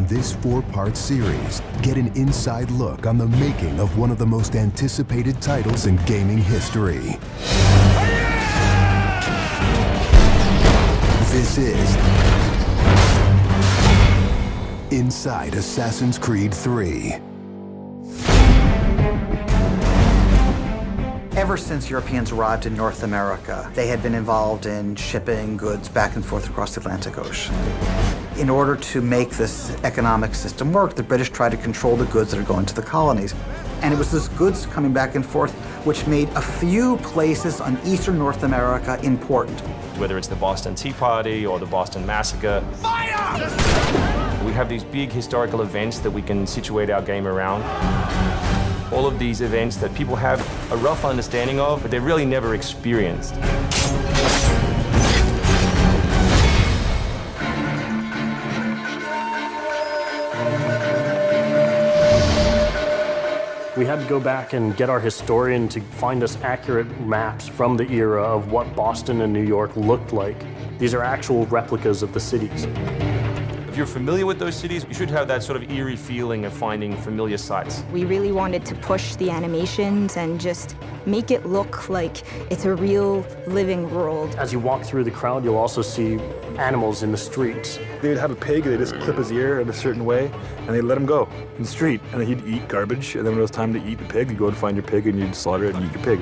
this 4-part series, get an inside look on the making of one of the most anticipated titles in gaming history. This is Inside Assassin's Creed 3. Ever since Europeans arrived in North America, they had been involved in shipping goods back and forth across the Atlantic Ocean. In order to make this economic system work, the British tried to control the goods that are going to the colonies. And it was this goods coming back and forth which made a few places on eastern North America important. Whether it's the Boston Tea Party or the Boston Massacre. Fire! We have these big historical events that we can situate our game around. All of these events that people have a rough understanding of, but they've really never experienced. We had to go back and get our historian to find us accurate maps from the era of what Boston and New York looked like. These are actual replicas of the cities. If you're familiar with those cities, you should have that sort of eerie feeling of finding familiar sights. We really wanted to push the animations and just make it look like it's a real living world. As you walk through the crowd, you'll also see animals in the streets. They'd have a pig, they'd just clip his ear in a certain way, and they'd let him go in the street. And then he'd eat garbage, and then when it was time to eat the pig, you'd go and find your pig, and you'd slaughter it and eat your pig.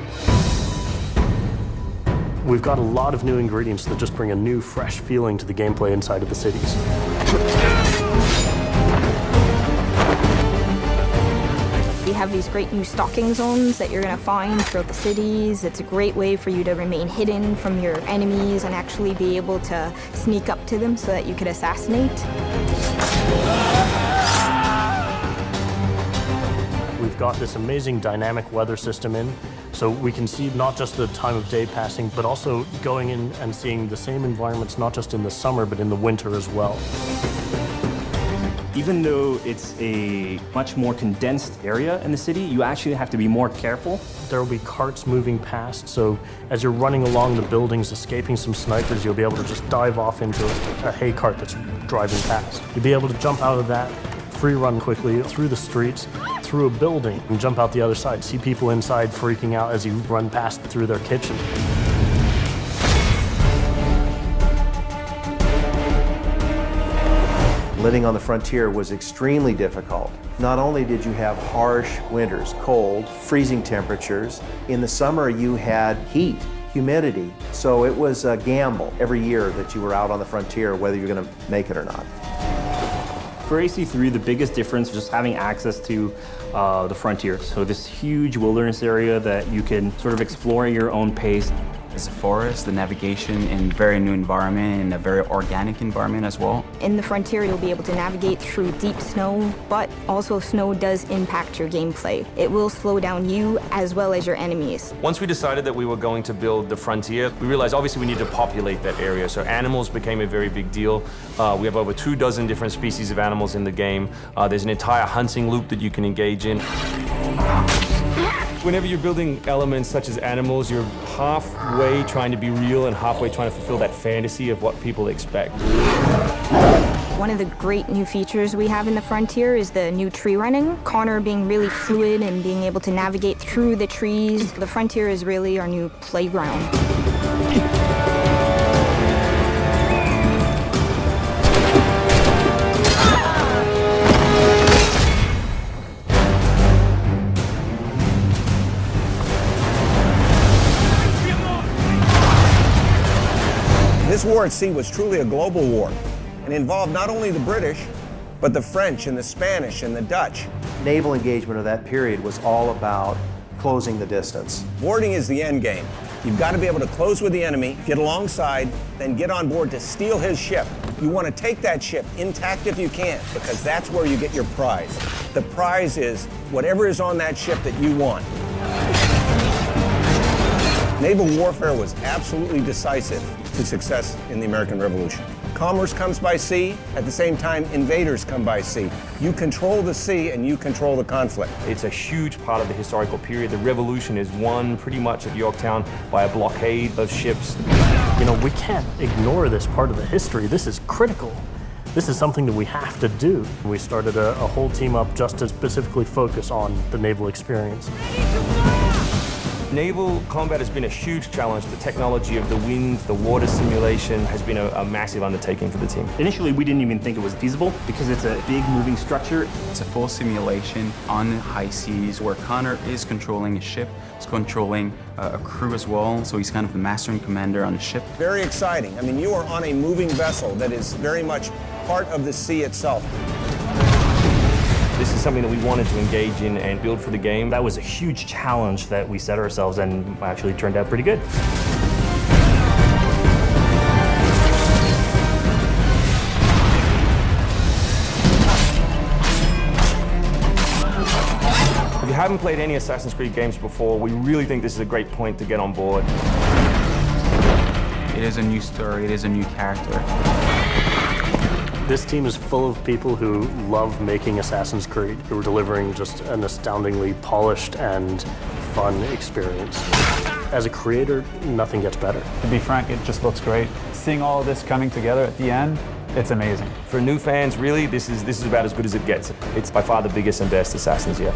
We've got a lot of new ingredients that just bring a new, fresh feeling to the gameplay inside of the cities. We have these great new stalking zones that you're going to find throughout the cities. It's a great way for you to remain hidden from your enemies and actually be able to sneak up to them so that you could assassinate. We've got this amazing dynamic weather system in, so we can see not just the time of day passing, but also going in and seeing the same environments, not just in the summer, but in the winter as well. Even though it's a much more condensed area in the city, you actually have to be more careful. There will be carts moving past, so as you're running along the buildings, escaping some snipers, you'll be able to just dive off into a hay cart that's driving past. You'll be able to jump out of that, free run quickly through the streets, through a building, and jump out the other side. See people inside freaking out as you run past through their kitchen. Living on the frontier was extremely difficult. Not only did you have harsh winters, cold, freezing temperatures, in the summer you had heat, humidity, so it was a gamble every year that you were out on the frontier whether you're going to make it or not. For AC3, the biggest difference is just having access to the frontier. So this huge wilderness area that you can sort of explore at your own pace. It's a forest, the navigation in a very new environment and a very organic environment as well. In the frontier, you'll be able to navigate through deep snow, but also snow does impact your gameplay. It will slow down you as well as your enemies. Once we decided that we were going to build the frontier, we realized obviously we need to populate that area. So animals became a very big deal. We have over 24 different species of animals in the game. There's an entire hunting loop that you can engage in. Whenever you're building elements such as animals, you're halfway trying to be real and halfway trying to fulfill that fantasy of what people expect. One of the great new features we have in the frontier is the new tree running. Connor being really fluid and being able to navigate through the trees. The frontier is really our new playground. This war at sea was truly a global war and involved not only the British, but the French and the Spanish and the Dutch. Naval engagement of that period was all about closing the distance. Boarding is the end game. You've got to be able to close with the enemy, get alongside, then get on board to steal his ship. You want to take that ship intact if you can, because that's where you get your prize. The prize is whatever is on that ship that you want. Naval warfare was absolutely decisive to success in the American Revolution. Commerce comes by sea, at the same time invaders come by sea. You control the sea and you control the conflict. It's a huge part of the historical period. The revolution is won pretty much at Yorktown by a blockade of ships. You know, we can't ignore this part of the history. This is critical. this is something that we have to do. We started a whole team up just to specifically focus on the naval experience. Naval combat has been a huge challenge. The technology of the wind, the water simulation has been a massive undertaking for the team. Initially, we didn't even think it was feasible because it's a big moving structure. It's a full simulation on high seas where Connor is controlling a ship, he's controlling a crew as well, so he's kind of the master and commander on the ship. Very exciting. I mean, you are on a moving vessel that is very much part of the sea itself. This is something that we wanted to engage in and build for the game. That was a huge challenge that we set ourselves and actually turned out pretty good. If you haven't played any Assassin's Creed games before, we really think this is a great point to get on board. It is a new story, it is a new character. This team is full of people who love making Assassin's Creed, who are delivering just an astoundingly polished and fun experience. As a creator, nothing gets better. To be frank, it just looks great. Seeing all of this coming together at the end, it's amazing. For new fans, really, this is about as good as it gets. It's by far the biggest and best Assassins yet.